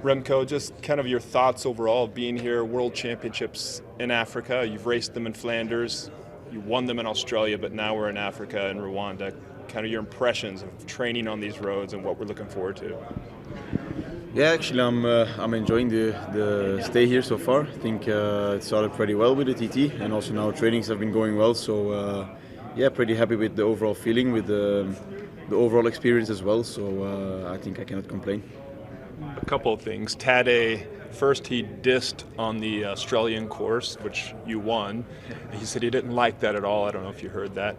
Remco, just kind of your thoughts overall being here, World Championships in Africa. You've raced them in Flanders, you won them in Australia, but now we're in Africa and Rwanda. Kind of your impressions of training on these roads and what we're looking forward to. Yeah, actually, I'm enjoying the stay here so far. I think it started pretty well with the TT, and also now trainings have been going well. So yeah, pretty happy with the overall feeling, with the overall experience as well. So I think I cannot complain. A couple of things. Tadej, first he dissed on the Australian course, which you won. He said he didn't like that at all. I don't know if you heard that.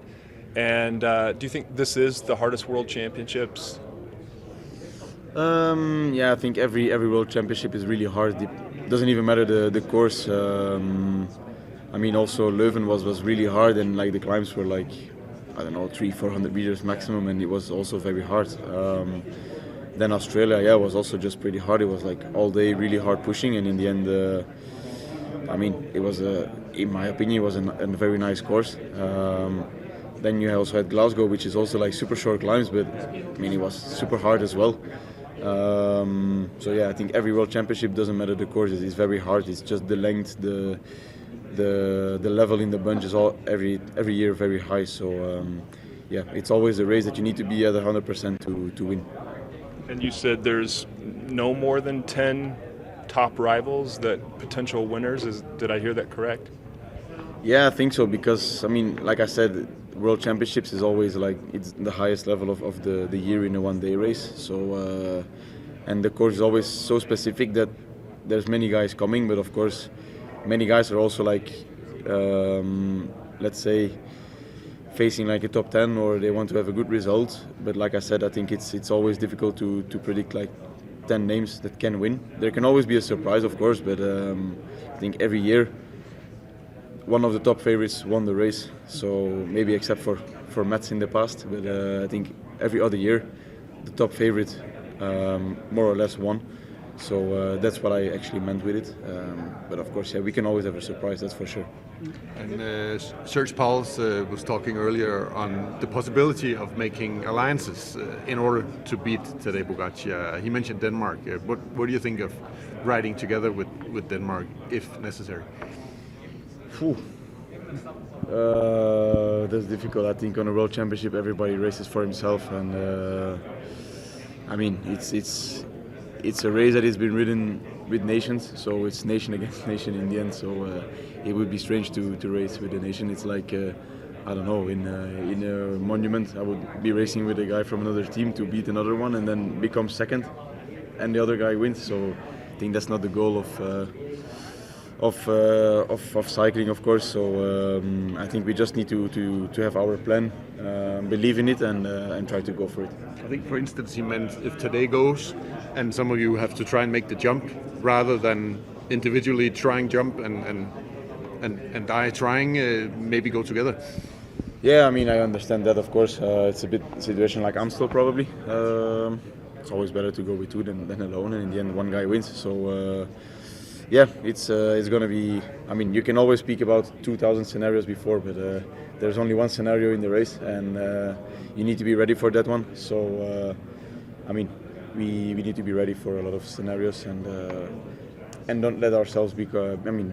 And do you think this is the hardest World Championships? Yeah, I think every World Championship is really hard. It doesn't even matter the course. I mean, also Leuven was really hard, and like the climbs were like, I don't know, 300-400 meters maximum, and it was also very hard. Then Australia, yeah, was also just pretty hard. It was like all day really hard pushing, and in the end, I mean, it was in my opinion, it was a very nice course. Then you also had Glasgow, which is also like super short climbs, but I mean, it was super hard as well. So yeah, I think every World Championship, doesn't matter the course, it's very hard. It's just the length, the level in the bunch is all every year very high. So yeah, it's always a race that you need to be at 100% to win. And you said there's no more than 10 top rivals, that potential winners. Did I hear that correct? Yeah, I think so, because I mean, like I said, World Championships is always like, it's the highest level of the year in a one-day race. So and the course is always so specific that there's many guys coming, but of course many guys are also like, let's say, facing like a top 10, or they want to have a good result. But like I said, I think it's always difficult to predict like 10 names that can win. There can always be a surprise, of course, but I think every year one of the top favorites won the race. So maybe except for Mats in the past, but I think every other year the top favorite more or less won. So that's what I actually meant with it. But of course, yeah, we can always have a surprise, that's for sure. And Serge Pauls was talking earlier on the possibility of making alliances in order to beat Tadej Pogačar. He mentioned Denmark. What do you think of riding together with Denmark if necessary? That's difficult. I think on a World Championship everybody races for himself, and I mean it's a race that has been ridden with nations, so it's nation against nation in the end. So it would be strange to race with a nation. It's like I don't know, in a monument I would be racing with a guy from another team to beat another one and then become second, and the other guy wins. So I think that's not the goal of cycling, of course. So I think we just need to have our plan, believe in it, and try to go for it. I think, for instance, he meant if today goes and some of you have to try and make the jump rather than individually trying jump and I trying, maybe go together. Yeah, I mean, I understand that, of course. It's a bit situation like Amstel probably. It's always better to go with two than alone, and in the end one guy wins. So yeah, it's going to be, I mean, you can always speak about 2,000 scenarios before, but there's only one scenario in the race, and you need to be ready for that one. So I mean, we need to be ready for a lot of scenarios, and don't let ourselves be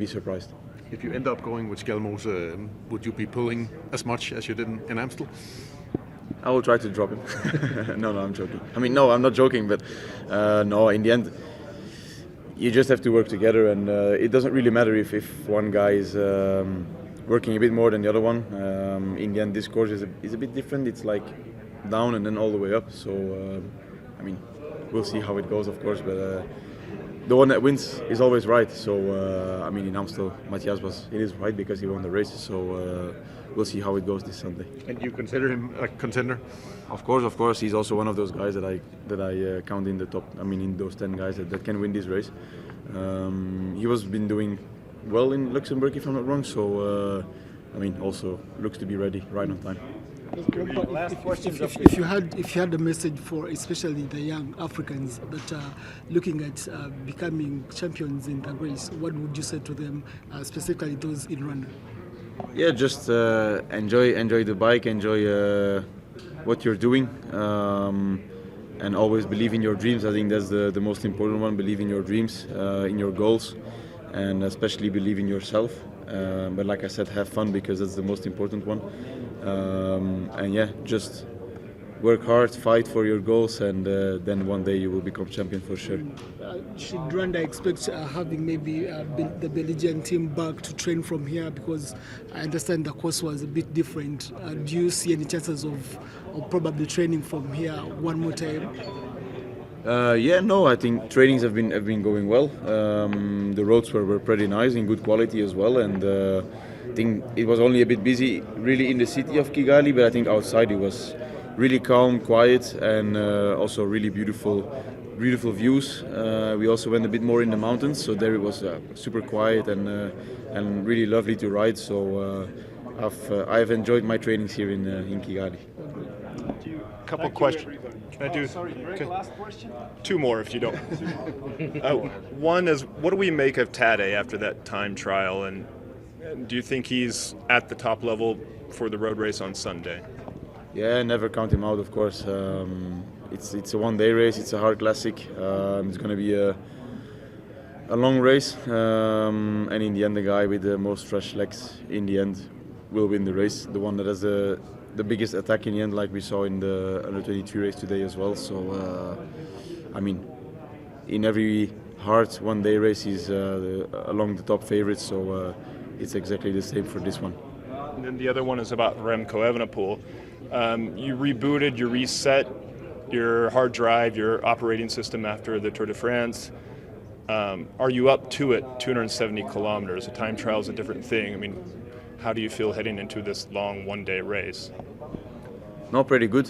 surprised. If you end up going with Skelmose, would you be pulling as much as you did in Amstel? I will try to drop him. No, I'm joking. I mean, no, I'm not joking, but no, in the end, you just have to work together, and it doesn't really matter if one guy is working a bit more than the other one. In the end, this course is a bit different. It's like down and then all the way up. So, I mean, we'll see how it goes, of course, but the one that wins is always right. So, I mean, in Amstel, Matthias it is right because he won the race. So, we'll see how it goes this Sunday. And you consider him a contender? Of course. He's also one of those guys that I count in the top. I mean, in those 10 guys that can win this race. He was been doing well in Luxembourg, if I'm not wrong. So, I mean, also looks to be ready right on time. Last question. If you had a message for especially the young Africans that are looking at becoming champions in the race, what would you say to them, specifically those in Rwanda? Yeah, just enjoy the bike, enjoy what you're doing. and always believe in your dreams. I think that's the most important one. Believe in your dreams, in your goals, and especially believe in yourself. But like I said, have fun, because that's the most important one. And yeah, just work hard, fight for your goals, and then one day you will become champion for sure. Should Rwanda expect having maybe the Belgian team back to train from here? Because I understand the course was a bit different. Do you see any chances of probably training from here one more time? Yeah, no, I think trainings have been going well. The roads were pretty nice, in good quality as well, and I think it was only a bit busy really in the city of Kigali, but I think outside it was really calm, quiet, and also really beautiful views. We also went a bit more in the mountains, so there it was super quiet and really lovely to ride. So I've enjoyed my trainings here in Kigali. Couple questions. Can I do? Okay. Last question. Two more, if you don't. One is, what do we make of Tadej after that time trial, and do you think he's at the top level for the road race on Sunday? Yeah, never count him out, of course. It's a one-day race. It's a hard classic. It's going to be a long race, and in the end, the guy with the most fresh legs in the end will win the race. The one that has the biggest attack in the end, like we saw in the under-23 race today as well. So, I mean, in every hard one-day race, he's along the top favourites. So it's exactly the same for this one. And then the other one is about Remco Evenepoel. You rebooted, you reset your hard drive, your operating system after the Tour de France. Are you up to it, 270 kilometers? A time trial is a different thing. I mean, how do you feel heading into this long one-day race? No, pretty good.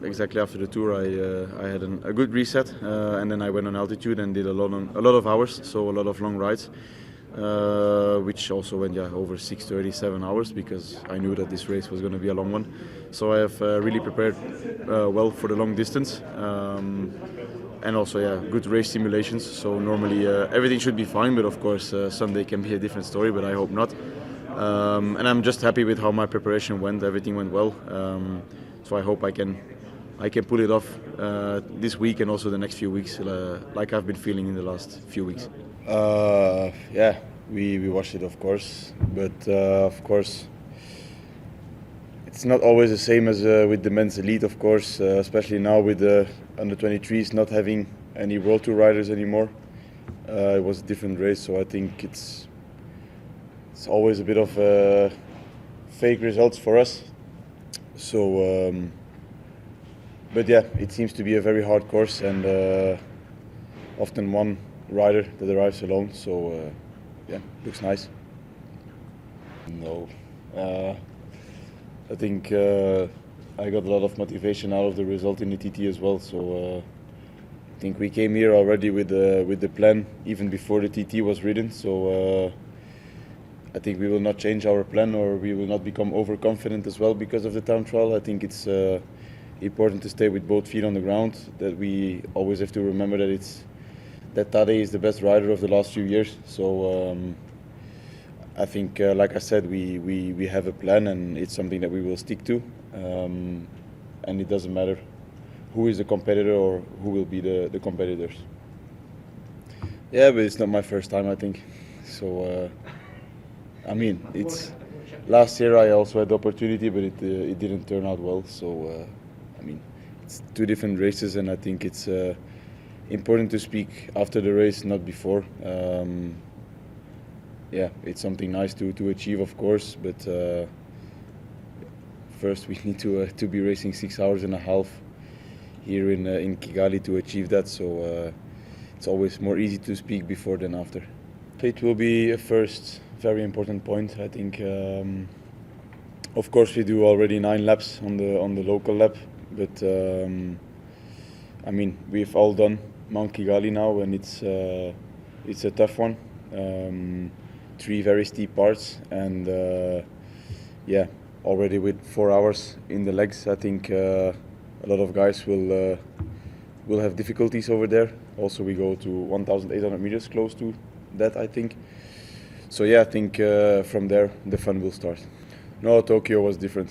Exactly after the Tour, I had a good reset, and then I went on altitude and did a lot of hours, so a lot of long rides. Which also went over 6:37 hours, because I knew that this race was going to be a long one. So I have really prepared well for the long distance, and also good race simulations. So normally everything should be fine, but of course Sunday can be a different story, but I hope not. And I'm just happy with how my preparation went. Everything went well, so I hope I can pull it off this week and also the next few weeks, like I've been feeling in the last few weeks. Yeah, we watched it, of course, but of course it's not always the same as with the men's elite, of course, especially now with the under-23s not having any World Tour riders anymore. It was a different race, so I think it's always a bit of fake results for us. So, but yeah, it seems to be a very hard course, and often one rider that arrives alone, so yeah, looks nice. No, I think I got a lot of motivation out of the result in the TT as well, so I think we came here already with the plan even before the TT was ridden, so I think we will not change our plan, or we will not become overconfident as well because of the time trial. I think it's important to stay with both feet on the ground, that we always have to remember that Tadej is the best rider of the last few years. So I think, like I said, we have a plan, and it's something that we will stick to. And it doesn't matter who is the competitor or who will be the competitors. Yeah, but it's not my first time, I think. So I mean, it's last year I also had the opportunity, but it didn't turn out well. So I mean, it's two different races, and I think it's important to speak after the race, not before. Yeah, it's something nice to achieve, of course, but first we need to be racing 6 hours and a half here in Kigali to achieve that. So it's always more easy to speak before than after. It will be a first very important point. I think, of course, we do already 9 laps on the local lap, but I mean, we've all done Mount Kigali now, and it's a tough one. 3 very steep parts, and yeah, already with 4 hours in the legs, I think a lot of guys will have difficulties over there. Also, we go to 1,800 meters, close to that, I think. So yeah, I think from there the fun will start. No, Tokyo was different.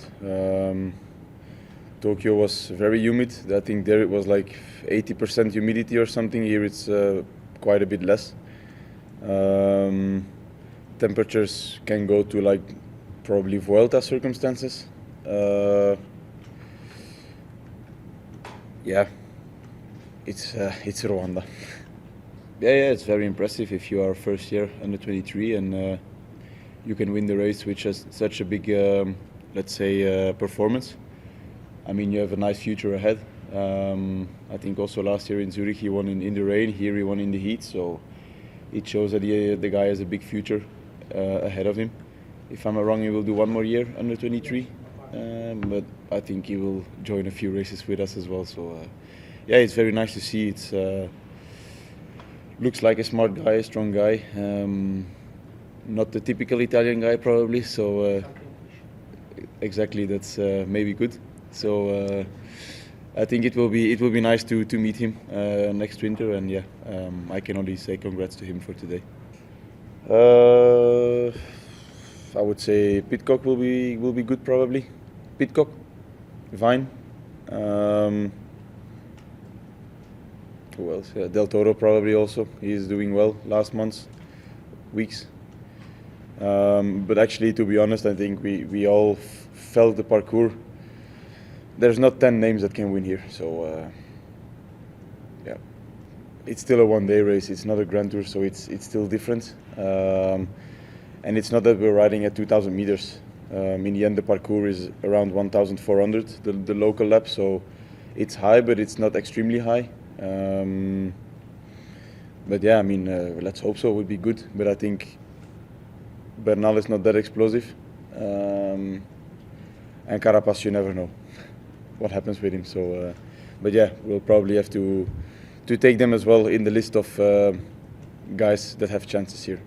Tokyo was very humid. I think there it was like 80% humidity or something. Here it's quite a bit less. Temperatures can go to like probably Vuelta circumstances. Yeah, it's Rwanda. Yeah, it's very impressive if you are first year under 23 and you can win the race, which has such a big, let's say, performance. I mean, you have a nice future ahead. I think also last year in Zurich he won in the rain. Here he won in the heat, so it shows that the guy has a big future ahead of him. If I'm not wrong, he will do one more year under 23, but I think he will join a few races with us as well. So yeah, it's very nice to see. It's looks like a smart guy, a strong guy. Not the typical Italian guy probably. So exactly, that's maybe good. So I think it will be nice to meet him next winter, and yeah, I can only say congrats to him for today. I would say Pidcock will be good probably. Pidcock, Vine. Who else? Yeah, Del Toro probably also. He is doing well last months, weeks. But actually, to be honest, I think we all felt the parcours. There's not 10 names that can win here, so yeah, it's still a one-day race. It's not a Grand Tour, so it's still different. And it's not that we're riding at 2,000 meters. In the end, the parcours is around 1,400, the local lap, so it's high, but it's not extremely high. But yeah, I mean, let's hope so. It would be good, but I think Bernal is not that explosive, and Carapaz, you never know what happens with him. So, but yeah, we'll probably have to take them as well in the list of guys that have chances here.